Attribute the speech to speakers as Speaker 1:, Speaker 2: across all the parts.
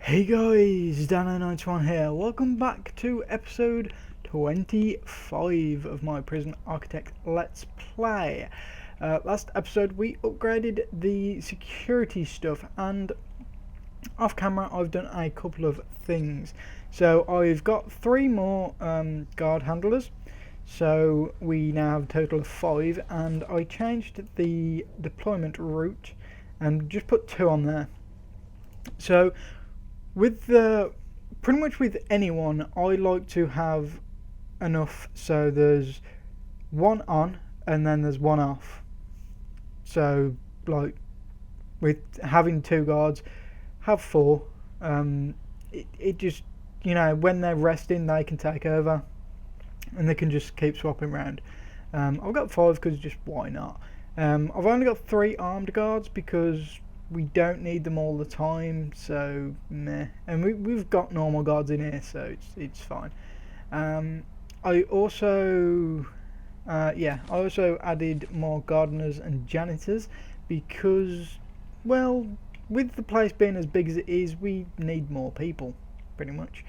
Speaker 1: Hey guys, Dano91 here. Welcome back to episode 25 of my Prison Architect Let's Play. Last episode we upgraded the security stuff, and off camera I've done a couple of things. So I've got 3 more guard handlers, so we now have a total of 5, and I changed the deployment route and just put 2 on there. So with pretty much with anyone, I like to have enough so there's 1 on and then there's 1 off. So like with having 2 guards, have 4. It just, you know, when they're resting they can take over and they can just keep swapping around. I've got 5 because just why not. I've only got 3 armed guards because we don't need them all the time, so meh. And we've got normal guards in here, so it's fine. I also added more gardeners and janitors because, well, with the place being as big as it is, we need more people, pretty much.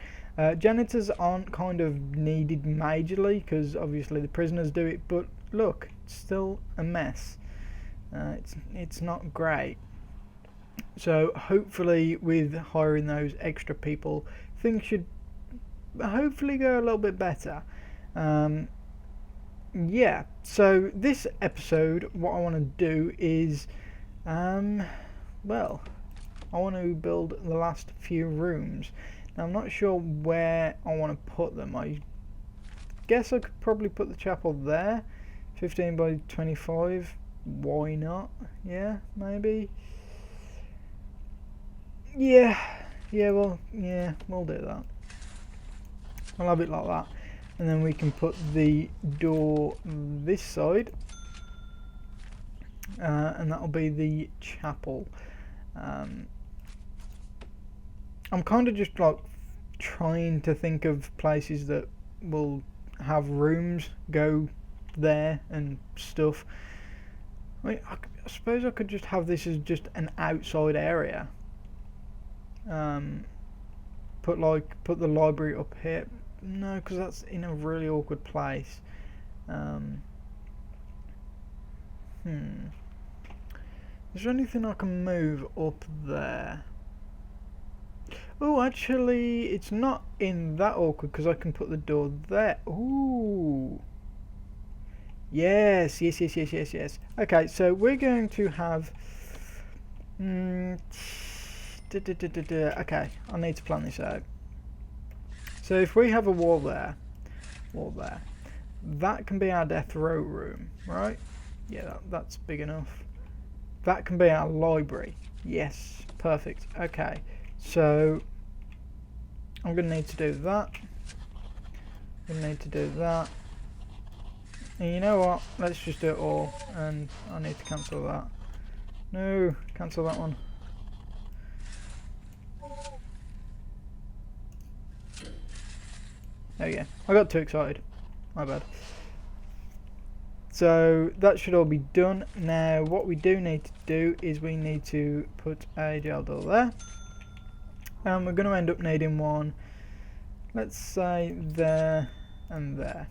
Speaker 1: Janitors aren't kind of needed majorly because obviously the prisoners do it, but look, it's still a mess. It's not great. So hopefully with hiring those extra people, things should hopefully go a little bit better. Yeah, so this episode what I want to do is well, I want to build the last few rooms. Now I'm not sure where I want to put them. I guess I could probably put the chapel there, 15 by 25. Why not? Yeah, maybe. Yeah, we'll do that. I'll have it like that, and then we can put the door this side, and that'll be the chapel. I'm kind of just like trying to think of places that will have rooms go there and stuff. I mean, I suppose I could just have this as just an outside area. Put the library up here. No, because that's in a really awkward place. Is there anything I can move up there? Oh, actually, it's not in that awkward because I can put the door there. Ooh. Yes. Okay, so we're going to have. Okay, I need to plan this out. So if we have a wall there, that can be our death row room, right? Yeah, that's big enough. That can be our library. Yes, perfect. Okay, so I'm going to need to do that. I'm going to need to do that. And you know what? Let's just do it all. And I need to cancel that. No, cancel that one. There we go. I got too excited. My bad. So that should all be done. Now what we do need to do is we need to put a jail door there. And we're going to end up needing one, let's say there and there.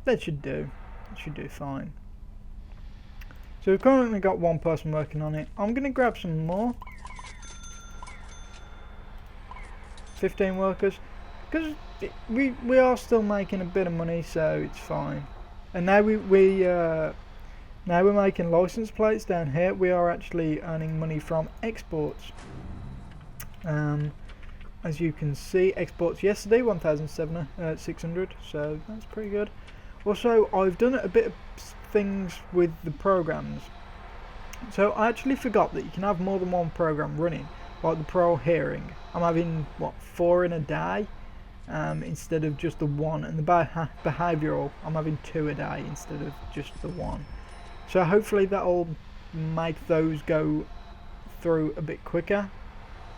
Speaker 1: That should do. It should do fine. So we've currently got 1 person working on it. I'm going to grab some more. 15 workers. Because we are still making a bit of money, so it's fine. And now we're making license plates down here. We are actually earning money from exports. As you can see, exports yesterday 1,600, so that's pretty good. Also, I've done a bit of things with the programs. So I actually forgot that you can have more than 1 program running, like the parole hearing. I'm having 4 in a day. Instead of just the 1, and the behavioural I'm having 2 a day instead of just the 1. So hopefully that'll make those go through a bit quicker,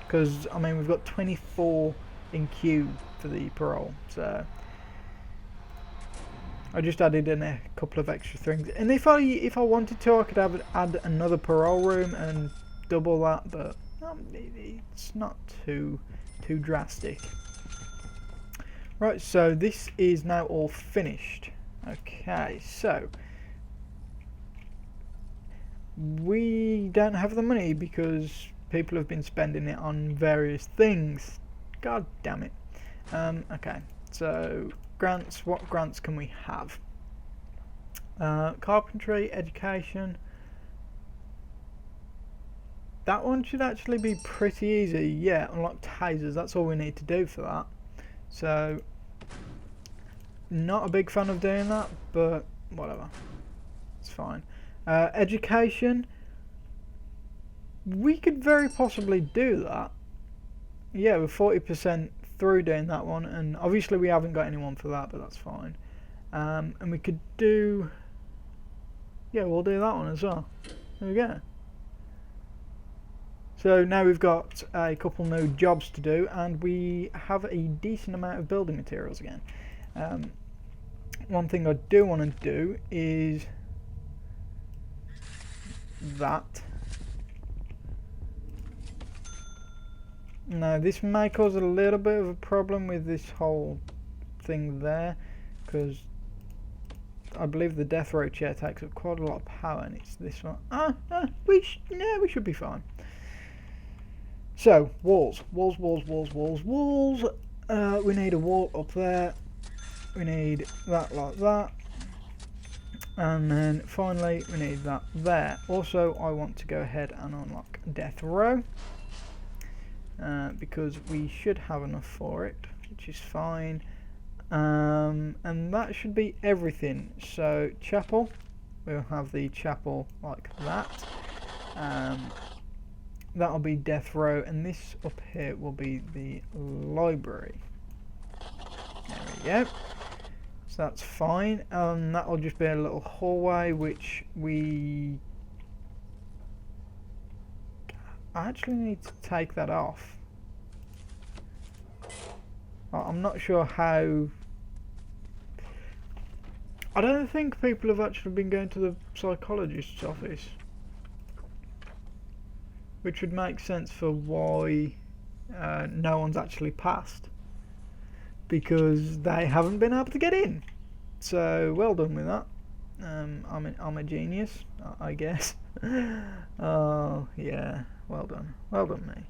Speaker 1: because I mean we've got 24 in queue for the parole, so I just added in a couple of extra things. And if I wanted to, I could add another parole room and double that, but It's not too drastic. Right, so this is now all finished. Okay, so we don't have the money because people have been spending it on various things. God damn it. Okay, so grants. What grants can we have? Carpentry, education. That one should actually be pretty easy. Yeah, unlock tasers. That's all we need to do for that. So, not a big fan of doing that, but whatever. It's fine. Education. We could very possibly do that. Yeah, we're 40% through doing that one, and obviously we haven't got anyone for that, but that's fine. And we could do... Yeah, we'll do that one as well. There we go. So now we've got a couple new jobs to do, and we have a decent amount of building materials again. One thing I do want to do is that. Now this may cause a little bit of a problem with this whole thing there, because I believe the death row chair takes up quite a lot of power, and it's this one. We should be fine. So walls. We need a wall up there. We need that like that, and then finally we need that there. Also, I want to go ahead and unlock death row because we should have enough for it, which is fine. And that should be everything. So chapel, we'll have the chapel like that. That'll be death row, and this up here will be the library. There we go. So that's fine. That'll just be a little hallway, which I actually need to take that off. I'm not sure how. I don't think people have actually been going to the psychologist's office, which would make sense for why no one's actually passed, because they haven't been able to get in. So well done with that. I'm a genius, I guess. Oh yeah, well done me.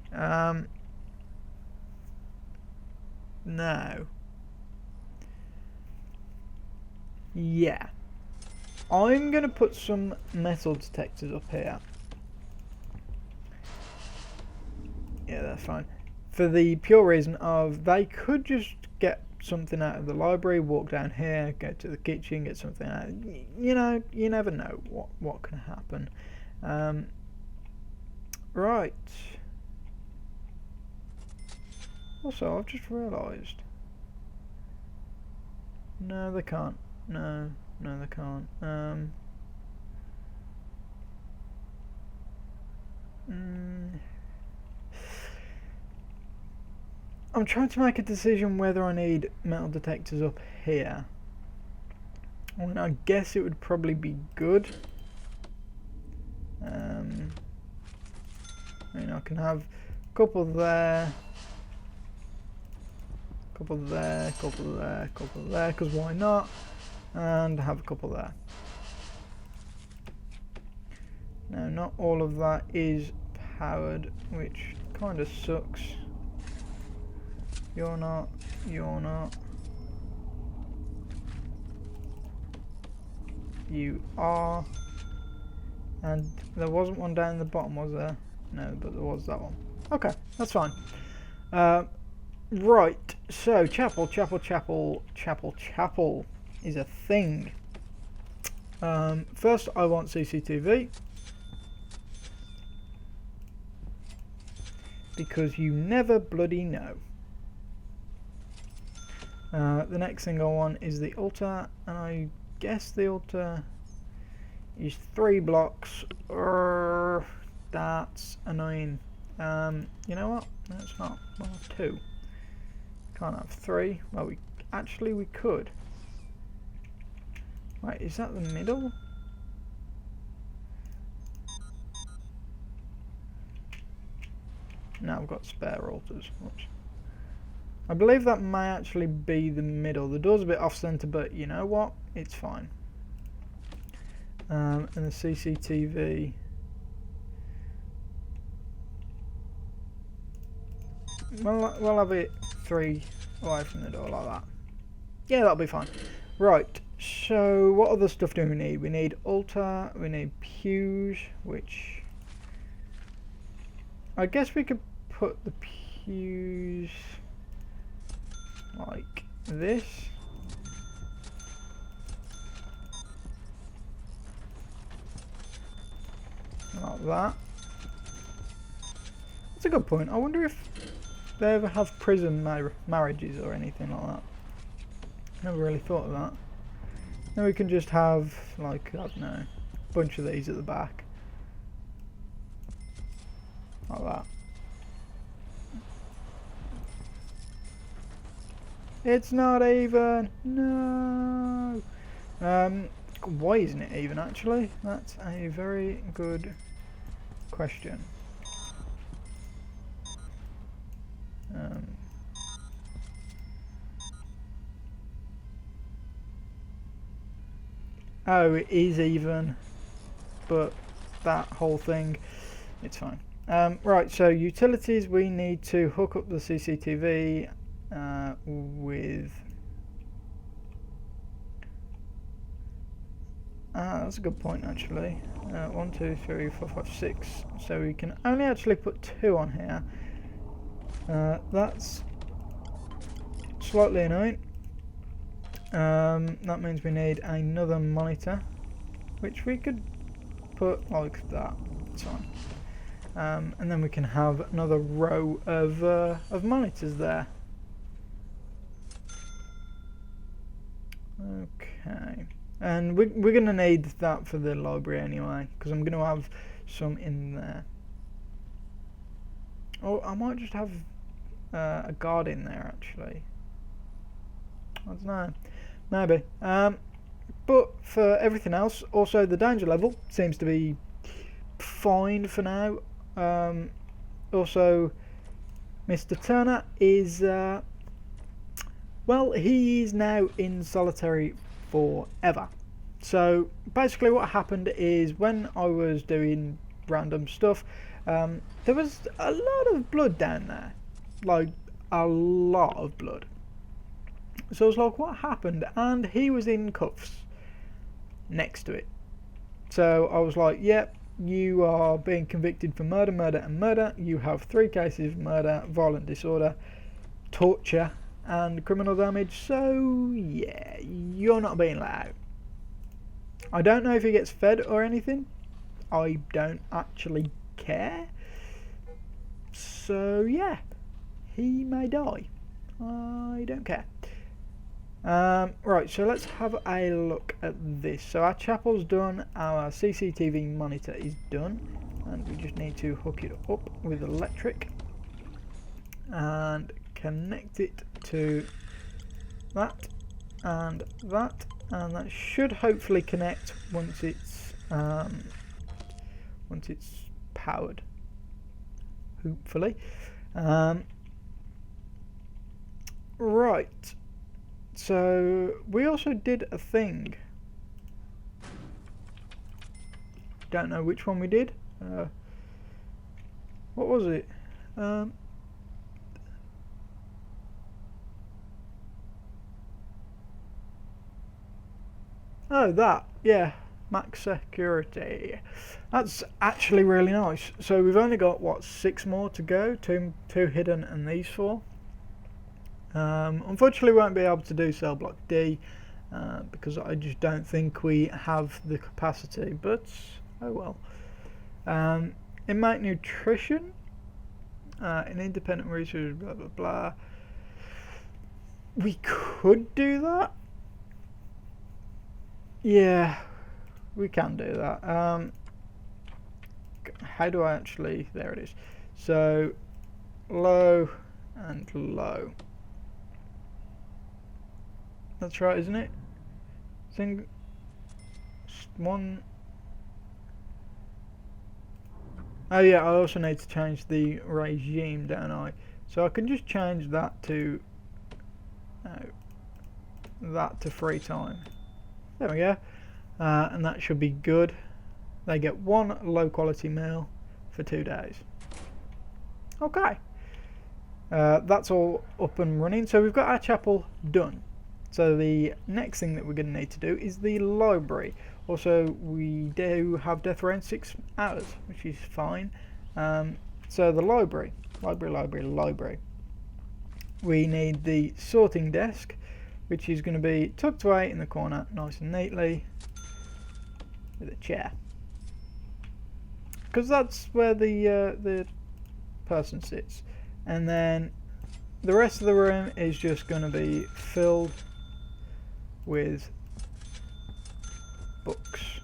Speaker 1: Now, yeah, I'm gonna put some metal detectors up here. Yeah, that's fine. For the pure reason of they could just get something out of the library, walk down here, go to the kitchen, get something out. You know, you never know what can happen. Right. Also, I've just realised. No, they can't. No, they can't. I'm trying to make a decision whether I need metal detectors up here. I mean, I guess it would probably be good. I mean, I can have a couple there, couple there, couple there, couple there, because why not? And have a couple there. Now, not all of that is powered, which kind of sucks. You're not. You are. And there wasn't one down the bottom, was there? No, but there was that one. Okay, that's fine. Right, so chapel is a thing. First I want CCTV, because you never bloody know. The next thing I want is the altar, and I guess the altar is 3 blocks. That's annoying. You know what? No, it's not. Well, 2. Can't have 3. Well, we could. Right, is that the middle? Now I've got spare altars. Whoops. I believe that may actually be the middle. The door's a bit off centre, but you know what? It's fine. And the CCTV. We'll have it 3 away from the door like that. Yeah, that'll be fine. Right, so what other stuff do we need? We need altar, we need pews, which I guess we could put the pews like this. Like that. That's a good point. I wonder if they ever have prison marriages or anything like that. Never really thought of that. Then we can just have, like, I don't know, a bunch of these at the back. Like that. It's not even! No! Why isn't it even, actually? That's a very good question. Oh, it is even, but that whole thing, it's fine. Right, so utilities, we need to hook up the CCTV with... that's a good point actually. 1, 2, 3, 4, 5, 6. So we can only actually put 2 on here. That's slightly annoying. That means we need another monitor, which we could put like that. It's fine. And then we can have another row of monitors there. Okay. And we're going to need that for the library anyway, because I'm going to have some in there. Or I might just have a guard in there actually. I don't know. Maybe. But for everything else, also the danger level seems to be fine for now. Also, Mr. Turner is, well, he is now in solitary forever. So basically what happened is when I was doing random stuff, there was a lot of blood down there. Like, a lot of blood. So I was like, what happened? And he was in cuffs next to it. So I was like, yep, you are being convicted for murder, murder and murder. You have 3 cases of murder, violent disorder, torture and criminal damage. So yeah, you're not being let out. I don't know if he gets fed or anything. I don't actually care. So yeah, he may die. I don't care. Right, so let's have a look at this. So our chapel's done, our CCTV monitor is done, and we just need to hook it up with electric and connect it to that, and that should hopefully connect once it's powered. Hopefully. Right. So we also did a thing. Don't know which one we did. What was it? Oh, that. Yeah. Max security. That's actually really nice. So we've only got, what, 6 more to go? Two hidden and these 4. Unfortunately we won't be able to do cell block D because I just don't think we have the capacity, but oh well. Innate nutrition, an independent research, blah blah blah. We could do that. Yeah, we can do that. How do I actually, there it is. So low and low. That's right, isn't it? One. Oh yeah, I also need to change the regime, don't I? So I can just change that to free time. There we go. And that should be good. They get 1 low quality meal for 2 days. Okay. That's all up and running. So we've got our chapel done. So the next thing that we're going to need to do is the library. Also, we do have death row in 6 hours, which is fine. So the library. We need the sorting desk, which is going to be tucked away in the corner nice and neatly with a chair. Because that's where the person sits. And then the rest of the room is just going to be filled with books.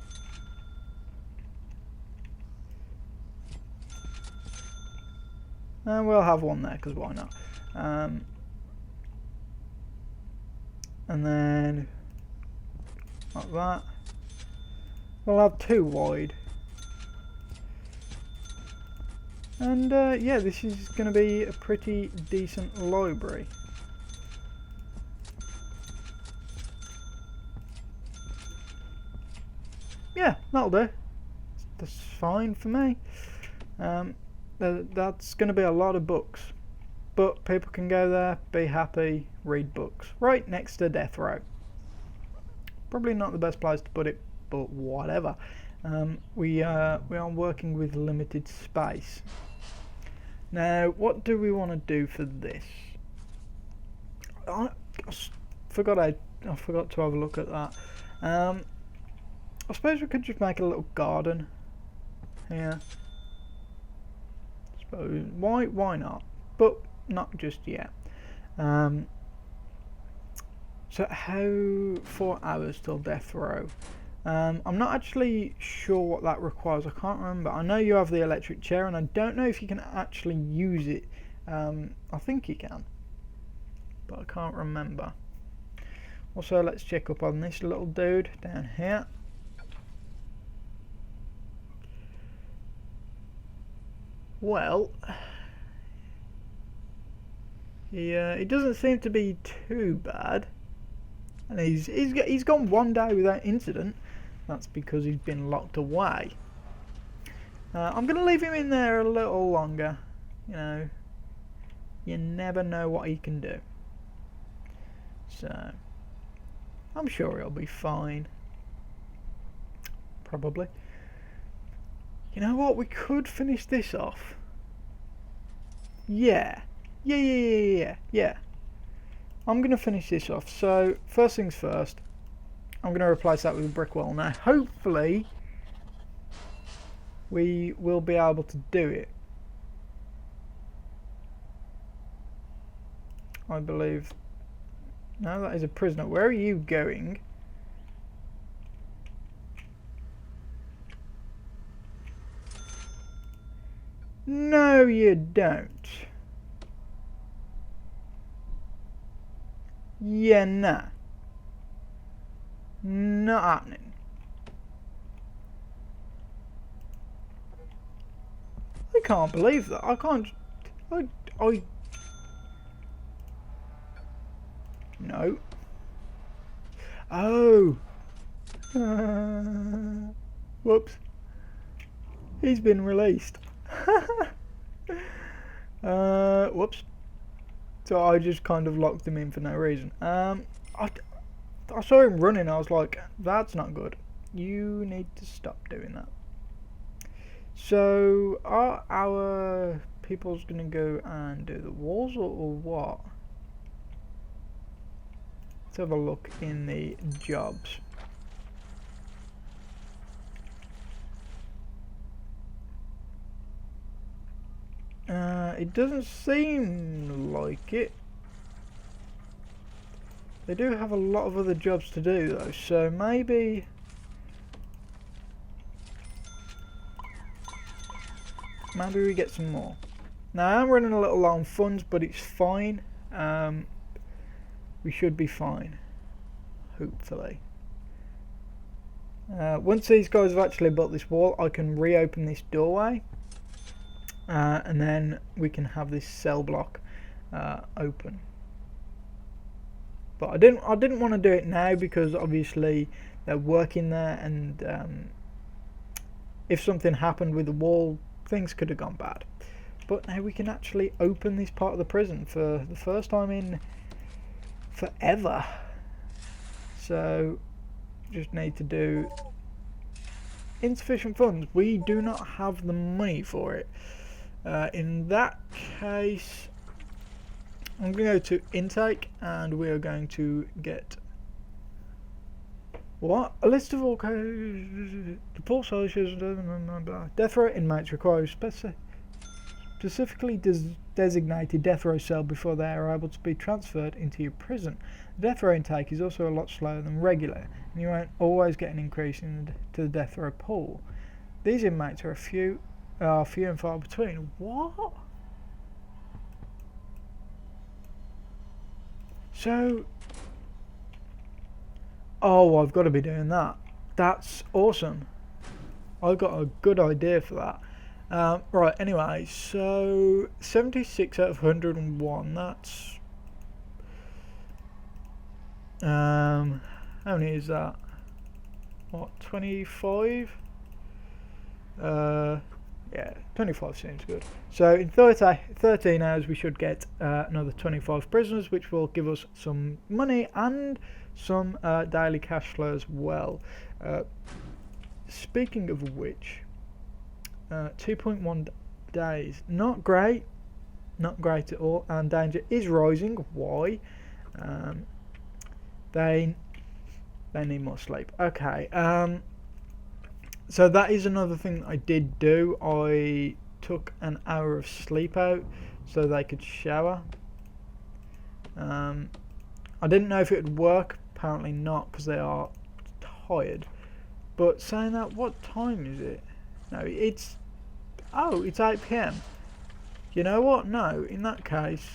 Speaker 1: And we'll have one there because why not? And then like that. We'll have 2 wide. And yeah, this is going to be a pretty decent library. Yeah, that'll do. That's fine for me. That's going to be a lot of books. But people can go there, be happy, read books. Right next to death row. Probably not the best place to put it, but whatever. We are working with limited space. Now, what do we want to do for this? I forgot to have a look at that. I suppose we could just make a little garden here. Suppose why not? But not just yet. So how 4 hours till death row? I'm not actually sure what that requires. I can't remember. I know you have the electric chair, and I don't know if you can actually use it. I think you can, but I can't remember. Also, let's check up on this little dude down here. Well, he doesn't seem to be too bad, and he's gone 1 day without incident. That's because he's been locked away. I'm going to leave him in there a little longer. You know, you never know what he can do. So, I'm sure he'll be fine. Probably. You know what? We could finish this off. Yeah. I'm going to finish this off. So, first things first. I'm going to replace that with a brick wall. Now, hopefully, we will be able to do it. I believe. No, that is a prisoner. Where are you going? No, you don't. Yeah, nah. Not happening. I can't believe that. I can't. I. No. Oh. Whoops. He's been released. Whoops. So I just kind of locked him in for no reason. I saw him running. I was like, that's not good. You need to stop doing that. So are our people's gonna go and do the walls or what? Let's have a look in the jobs. It doesn't seem like it. They do have a lot of other jobs to do though, so maybe we get some more. Now I'm running a little low on funds, but it's fine. We should be fine, hopefully. Once these guys have actually built this wall, I can reopen this doorway. and then we can have this cell block open. But I didn't want to do it now because obviously they're working there, and if something happened with the wall, things could have gone bad. But now we can actually open this part of the prison for the first time in forever. So just need to do insufficient funds. We do not have the money for it. In that case, I'm going to go to intake, and we are going to get what? A list of all the poor soldiers. Death row inmates require specifically designated death row cell before they are able to be transferred into your prison. The death row intake is also a lot slower than regular, and you won't always get an increase to the death row pool. These inmates are few and far between. What? So, oh, I've got to be doing that. That's awesome. I've got a good idea for that. Right, anyway, so 76 out of 101, that's... how many is that? What, 25? Yeah, 25 seems good. So in 13 hours we should get another 25 prisoners, which will give us some money and some daily cash flow as well. Speaking of which, 2.1 days, not great at all, and danger is rising. Why? They need more sleep. Okay, so that is another thing I did do. I took an hour of sleep out so they could shower. I didn't know if it would work. Apparently not, because they are tired. But saying that, what time is it? No, it's 8 PM. You know what? No, in that case,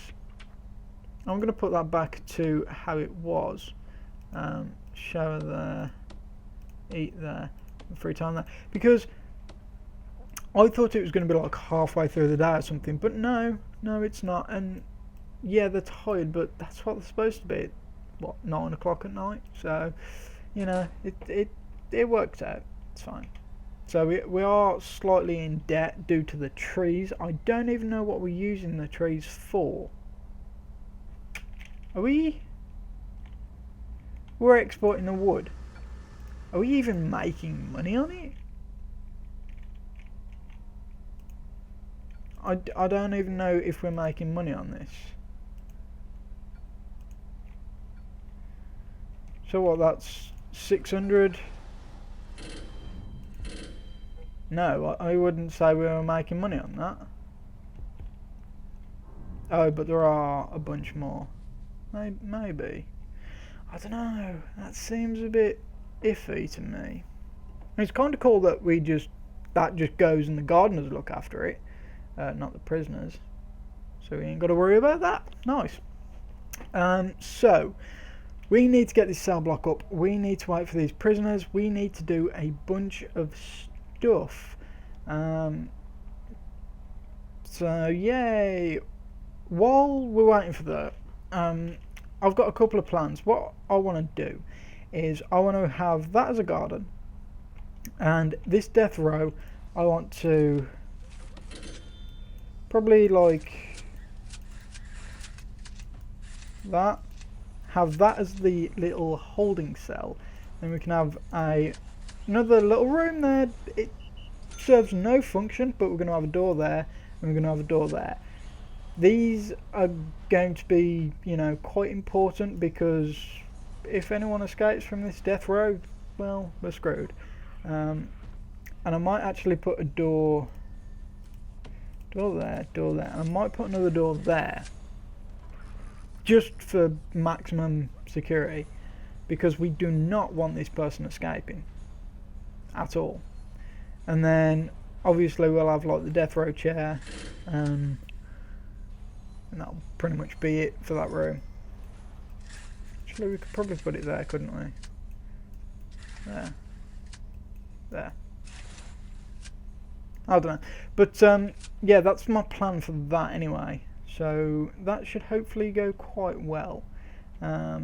Speaker 1: I'm going to put that back to how it was. Shower there, eat there, free time there. Because I thought it was going to be like halfway through the day or something, but no, it's not. And yeah, they're tired, but that's what they're supposed to be. What, 9 o'clock at night? So, you know, it worked out. It's fine. So we are slightly in debt due to the trees. I don't even know what we're using the trees for. We're exporting the wood. Are we even making money on it? I don't even know if we're making money on this. So what, that's 600? No, I wouldn't say we were making money on that. Oh, but there are a bunch more. Maybe. I don't know. That seems a bit iffy to me. It's kind of cool that that just goes and the gardeners look after it, not the prisoners. So we ain't got to worry about that. Nice. So we need to get this cell block up. We need to wait for these prisoners. We need to do a bunch of stuff. So yay. While we're waiting for that, I've got a couple of plans. What I want to do is I want to have that as a garden, and this death row I want to probably like that, have that as the little holding cell. Then we can have another little room there. It serves no function, but we're going to have a door there, and we're going to have a door there. These are going to be, you know, quite important, because if anyone escapes from this death row, well, we're screwed. And I might actually put a door there, and I might put another door there, just for maximum security, because we do not want this person escaping at all. And then obviously we'll have like the death row chair, and that'll pretty much be it for that room. Actually, we could probably put it there, couldn't we? There. I don't know. But yeah, that's my plan for that anyway. So that should hopefully go quite well. I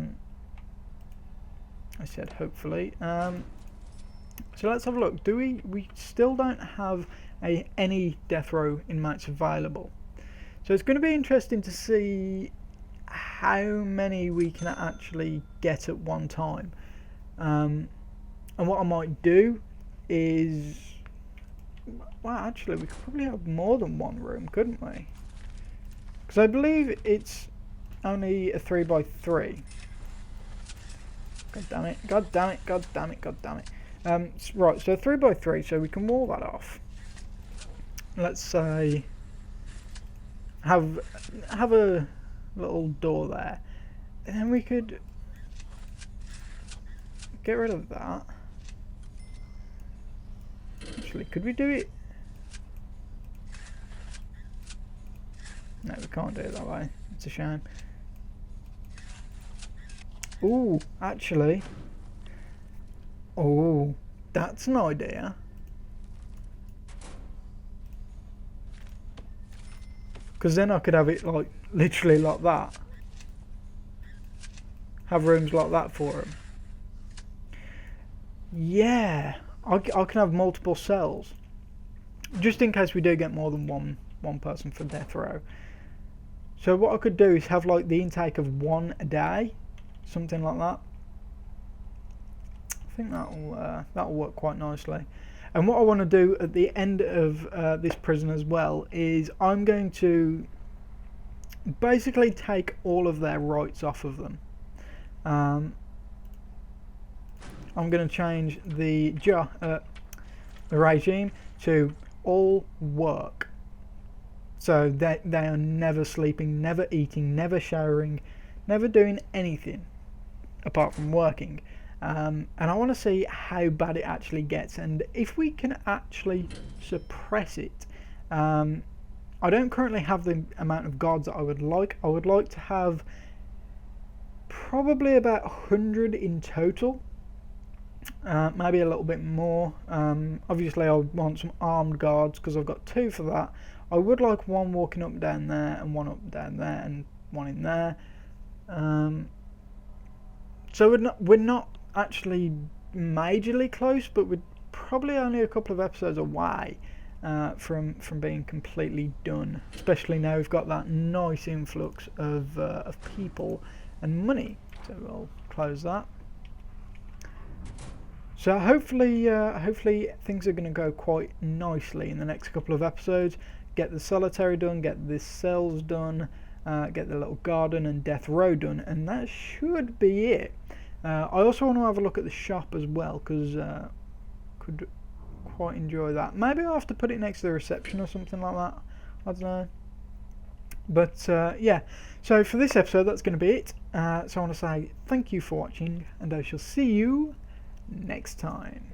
Speaker 1: said hopefully. So let's have a look. We still don't have any death row inmates available. So it's going to be interesting to see how many we can actually get at one time. And what I might do is, well, actually we could probably have more than one room, couldn't we? Because I believe it's only a 3x3. God damn it, god damn it, god damn it, god damn it. Right, so 3x3, so we can wall that off. Let's say have a little door there, and then we could get rid of that. Actually, could we do it? No, we can't do it that way. It's a shame. Ooh, actually. Oh, that's an idea. Because then I could have it like literally like that. Have rooms like that for them. Yeah, I can have multiple cells, just in case we do get more than one person for death row. So what I could do is have like the intake of 1 a day, something like that. I think that'll work quite nicely. And what I want to do at the end of this prison as well is I'm going to basically take all of their rights off of them. I'm going to change the regime to all work. So they are never sleeping, never eating, never showering, never doing anything apart from working. And I want to see how bad it actually gets, and if we can actually suppress it. I don't currently have the amount of guards that I would like. I would like to have probably about 100 in total. Maybe a little bit more. Obviously I want some armed guards because I've got 2 for that. I would like 1 walking up down there and 1 up down there and 1 in there. So we're not actually majorly close, but we're probably only a couple of episodes away from being completely done, especially now we've got that nice influx of people and money. So we'll close that. So hopefully things are going to go quite nicely in the next couple of episodes. Get the solitary done, get the cells done, get the little garden and death row done, and that should be it. I also want to have a look at the shop as well, because could quite enjoy that. Maybe I'll have to put it next to the reception or something like that. I don't know. But yeah, so for this episode that's going to be it. So I want to say thank you for watching, and I shall see you next time.